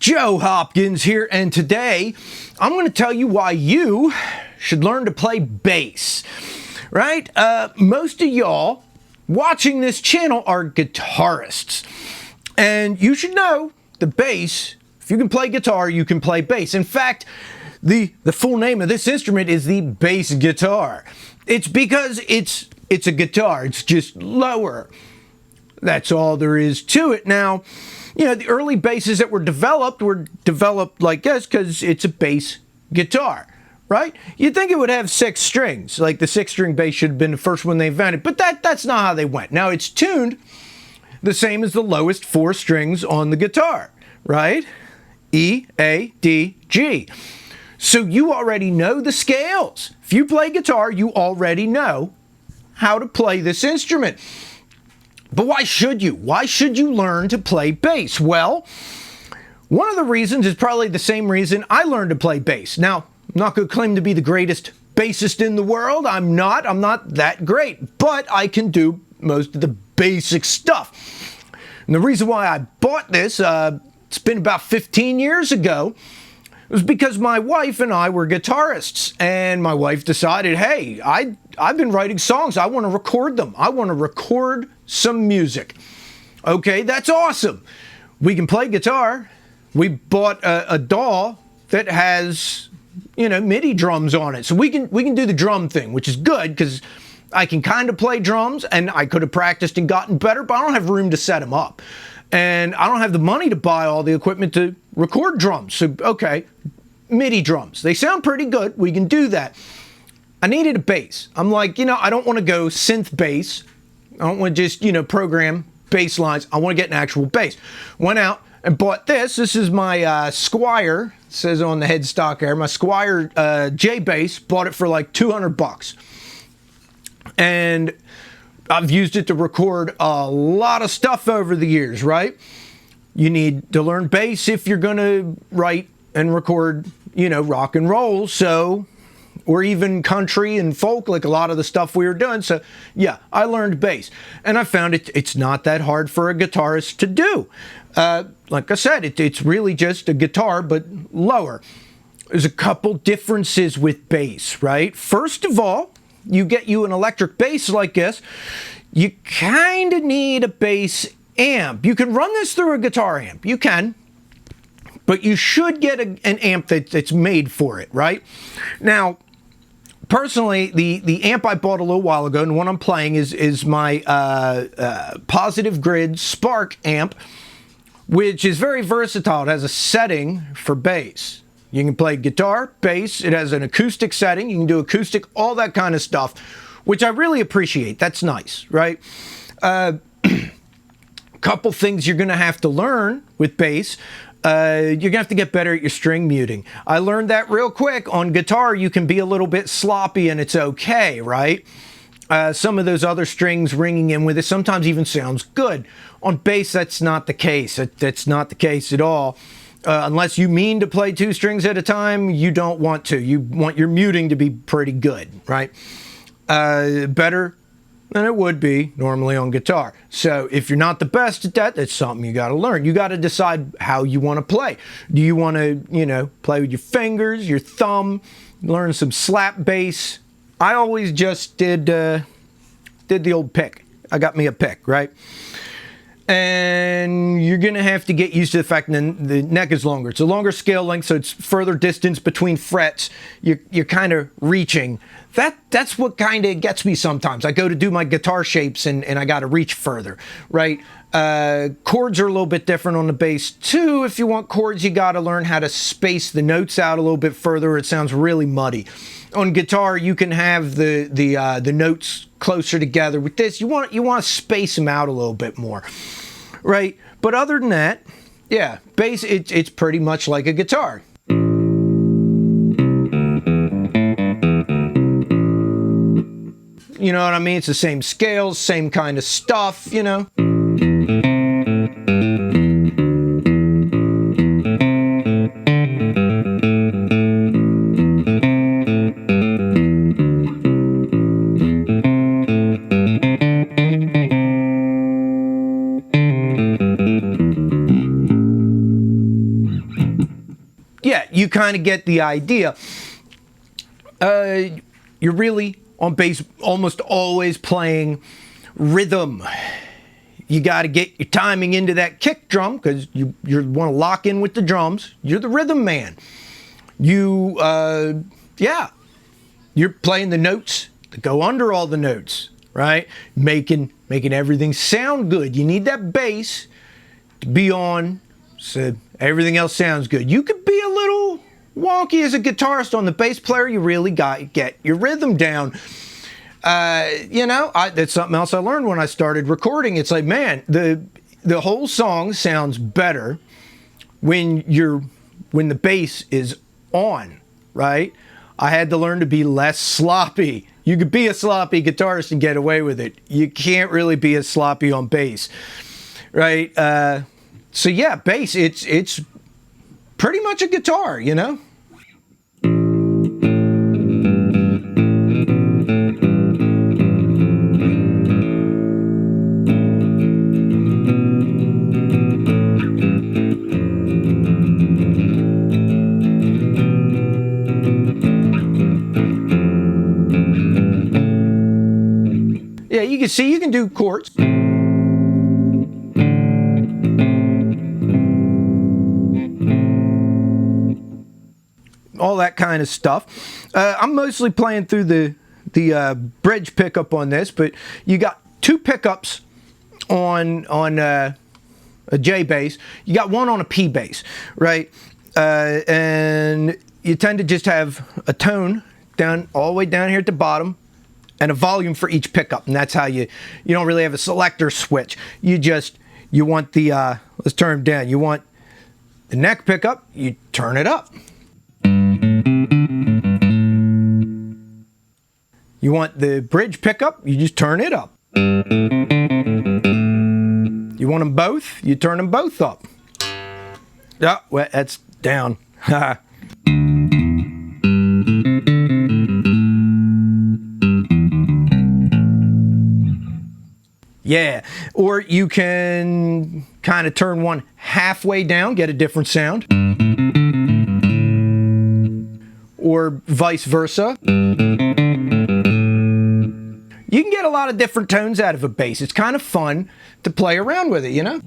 Joe Hopkins here, and today I'm going to tell you why you should learn to play bass, right? Most of y'all watching this channel are guitarists, and you should know the bass. If you can play guitar, you can play bass. In fact, the full name of this instrument is the bass guitar. It's because it's a guitar. It's just lower. That's all there is to it. Now, you know, the early basses that were developed like this because it's a bass guitar, right? You'd think it would have 6 strings, like the 6-string bass should have been the first one they invented, but that's not how they went. Now, it's tuned the same as the lowest 4 strings on the guitar, right? E, A, D, G. So you already know the scales. If you play guitar, you already know how to play this instrument. But why should you? Why should you learn to play bass? Well, one of the reasons is probably the same reason I learned to play bass. Now, I'm not going to claim to be the greatest bassist in the world. I'm not that great, but I can do most of the basic stuff. And the reason why I bought this, it's been about 15 years ago, it was because my wife and I were guitarists, and my wife decided, hey, I've been writing songs. I want to record them. I want to record some music. Okay, that's awesome. We can play guitar. We bought a DAW that has, you know, MIDI drums on it. So we can do the drum thing, which is good because I can kind of play drums, and I could have practiced and gotten better, but I don't have room to set them up. And I don't have the money to buy all the equipment to record drums. So, okay, MIDI drums. They sound pretty good. We can do that. I needed a bass. I'm like, you know, I don't want to go synth bass. I don't want to just, you know, program bass lines. I want to get an actual bass. Went out and bought this. This is my Squire. It says on the headstock there. My Squire J bass. Bought it for like $200. And I've used it to record a lot of stuff over the years, right? You need to learn bass if you're going to write and record, you know, rock and roll, so, or even country and folk, like a lot of the stuff we were doing. So, yeah, I learned bass. And I found it's not that hard for a guitarist to do. Like I said, it's really just a guitar, but lower. There's a couple differences with bass, right? First of all, you get you an electric bass like this, you kind of need a bass amp. You can run this through a guitar amp. You can. But you should get an amp that's made for it, right? Now, personally, the amp I bought a little while ago, and one I'm playing is my Positive Grid Spark amp, which is very versatile. It has a setting for bass. You can play guitar, bass. It has an acoustic setting. You can do acoustic, all that kind of stuff, which I really appreciate. That's nice, right? Couple things you're going to have to learn with bass. You're going to have to get better at your string muting. I learned that real quick. On guitar, you can be a little bit sloppy and it's okay, right? Some of those other strings ringing in with it sometimes even sounds good. On bass, that's not the case. That's not the case at all. Unless you mean to play 2 strings at a time, you don't want to. You want your muting to be pretty good, right? Better than it would be normally on guitar. So if you're not the best at that, that's something you got to learn. You got to decide how you want to play. Do you want to, you know, play with your fingers, your thumb, learn some slap bass? I always just did the old pick. I got me a pick, right? And you're going to have to get used to the fact that the neck is longer. It's a longer scale length, so it's further distance between frets. You're kind of reaching. That's what kind of gets me sometimes. I go to do my guitar shapes, and I got to reach further, right? Chords are a little bit different on the bass, too. If you want chords, you got to learn how to space the notes out a little bit further. It sounds really muddy. On guitar, you can have the notes closer together. With this, you want to space them out a little bit more, right? But other than that, yeah, bass, it's pretty much like a guitar. You know what I mean? It's the same scales, same kind of stuff, you know? yeah, you kind of get the idea. You're really on bass almost always playing rhythm. You got to get your timing into that kick drum because you want to lock in with the drums. You're the rhythm man. Yeah, you're playing the notes that go under all the notes, right? Making everything sound good. You need that bass to be on so everything else sounds good. You could be a little wonky as a guitarist on the bass player. You really got to get your rhythm down. That's something else I learned when I started recording. It's like, man, the whole song sounds better when the bass is on, right? I had to learn to be less sloppy. You could be a sloppy guitarist and get away with it. You can't really be as sloppy on bass, right? So yeah, bass, it's pretty much a guitar, you know? Yeah, you can see you can do chords. All that kind of stuff. I'm mostly playing through the bridge pickup on this, but you got two pickups on a J bass. You got one on a P bass, right? And you tend to just have a tone down all the way down here at the bottom and a volume for each pickup, and that's how you don't really have a selector switch. You want the let's turn them down. You want the neck pickup, you turn it up. You want the bridge pickup, you just turn it up. You want them both, you turn them both up. Oh, well, that's down. Yeah, or you can kind of turn one halfway down, get a different sound. Or vice versa. You can get a lot of different tones out of a bass. It's kind of fun to play around with it, you know?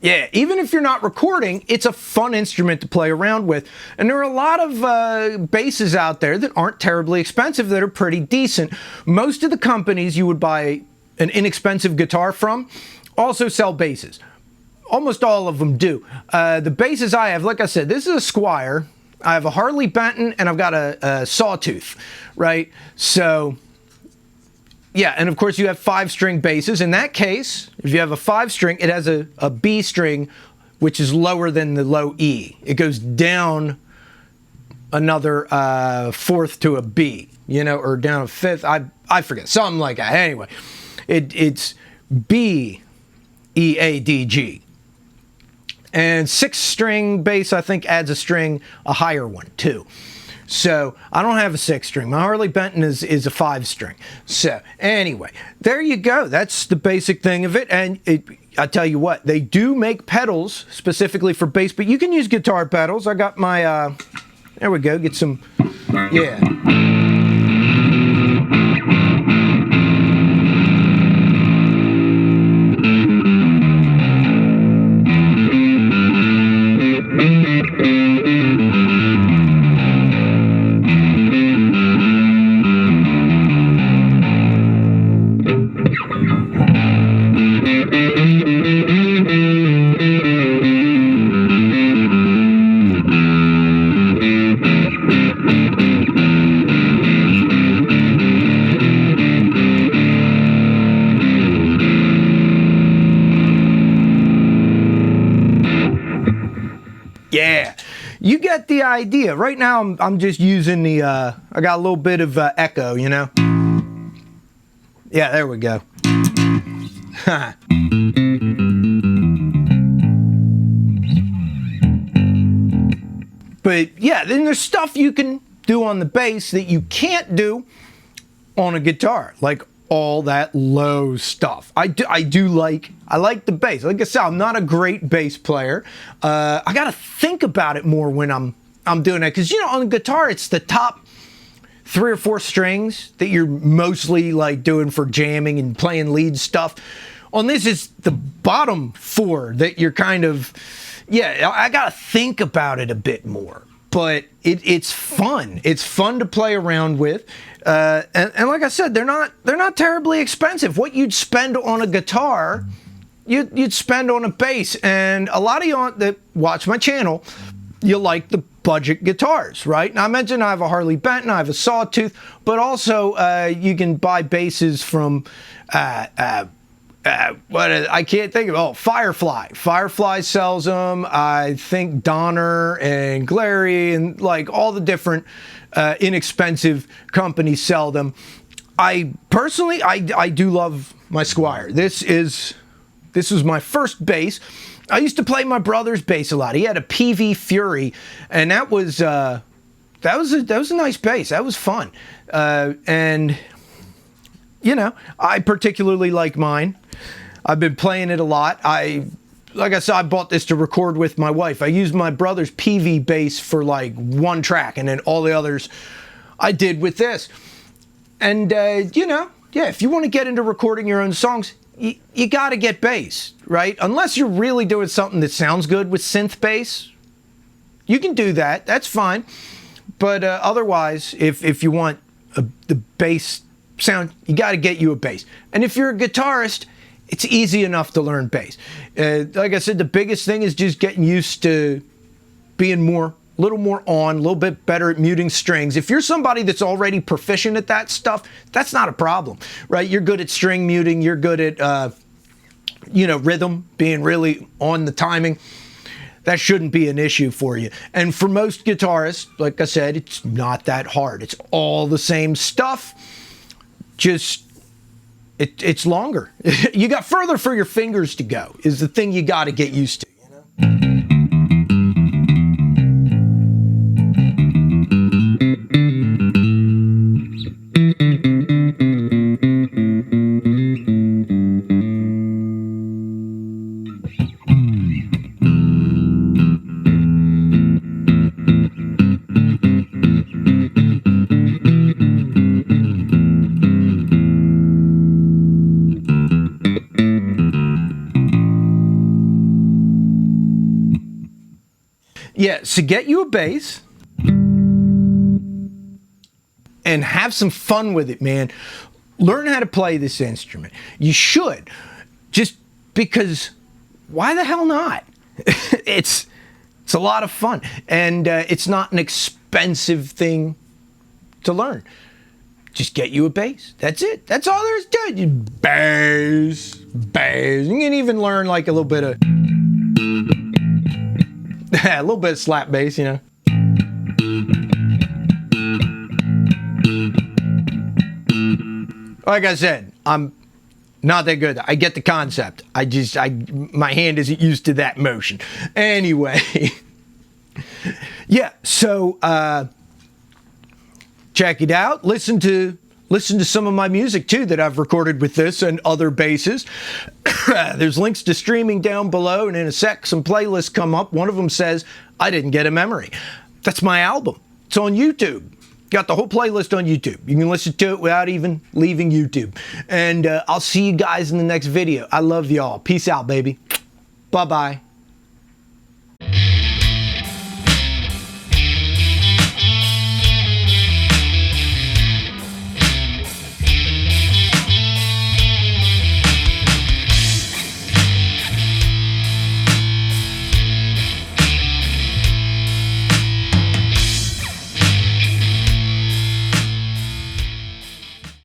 Yeah, even if you're not recording, it's a fun instrument to play around with. And there are a lot of basses out there that aren't terribly expensive that are pretty decent. Most of the companies you would buy an inexpensive guitar from also sell basses. Almost all of them do. The basses I have, like I said, this is a Squier. I have a Harley Benton and I've got a Sawtooth, right? So yeah, and of course you have 5-string basses. In that case, if you have a 5-string, it has a B string, which is lower than the low E. It goes down another fourth to a B, you know, or down a fifth. I forget, something like that. Anyway, it's B, E, A, D, G. And 6-string bass, I think, adds a string, a higher one, too. So I don't have a 6-string. My Harley Benton is a 5-string. So anyway, there you go. That's the basic thing of it. And I tell you what, they do make pedals specifically for bass, but you can use guitar pedals. I got my, there we go, get some, yeah. Yeah, you get the idea. Right now, I'm just using the, I got a little bit of echo, you know? Yeah, there we go. But yeah, then there's stuff you can do on the bass that you can't do on a guitar, like all that low stuff. I like the bass. Like I said, I'm not a great bass player. I gotta think about it more when I'm doing it, because on the guitar it's the top 3 or 4 strings that you're mostly like doing for jamming and playing lead stuff. On this, it's the bottom 4 that you're kind of, I gotta think about it a bit more. But it's fun. It's fun to play around with, and like I said, they're not terribly expensive. What you'd spend on a guitar, you'd spend on a bass. And a lot of y'all that watch my channel, you like the budget guitars, right? Now, I mentioned I have a Harley Benton, I have a Sawtooth, but also you can buy basses from I can't think of. Oh, Firefly. Firefly sells them. I think Donner and Glary and like all the different inexpensive companies sell them. I personally, I do love my Squier. This was my first bass. I used to play my brother's bass a lot. He had a PV Fury, and that was a nice bass. That was fun, and I particularly like mine. I've been playing it a lot. Like I said, I bought this to record with my wife. I used my brother's PV bass for like 1 track, and then all the others I did with this. And, if you want to get into recording your own songs, you got to get bass, right? Unless you're really doing something that sounds good with synth bass, you can do that. That's fine. But otherwise, if you want the bass sound, you got to get you a bass. And if you're a guitarist, it's easy enough to learn bass. Like I said, the biggest thing is just getting used to being a little more on, a little bit better at muting strings. If you're somebody that's already proficient at that stuff, that's not a problem, right? You're good at string muting, you're good at, rhythm, being really on the timing. That shouldn't be an issue for you. And for most guitarists, like I said, it's not that hard. It's all the same stuff, just it's longer. You got further for your fingers to go is the thing you got to get used to, Yeah, so get you a bass and have some fun with it, man. Learn how to play this instrument. You should, just because why the hell not? It's a lot of fun, and it's not an expensive thing to learn. Just get you a bass. That's it. That's all there is to it. Bass. You can even learn like a little bit of a little bit of slap bass, Like I said, I'm not that good. I get the concept. My hand isn't used to that motion. Anyway, yeah. So check it out. Listen to some of my music too that I've recorded with this and other basses. There's links to streaming down below, and in a sec some playlists come up. One of them says I Didn't Get a Memory. That's my album. It's on YouTube. Got the whole playlist on YouTube. You can listen to it without even leaving YouTube. And I'll see you guys in the next video. I love y'all. Peace out, baby. Bye-bye.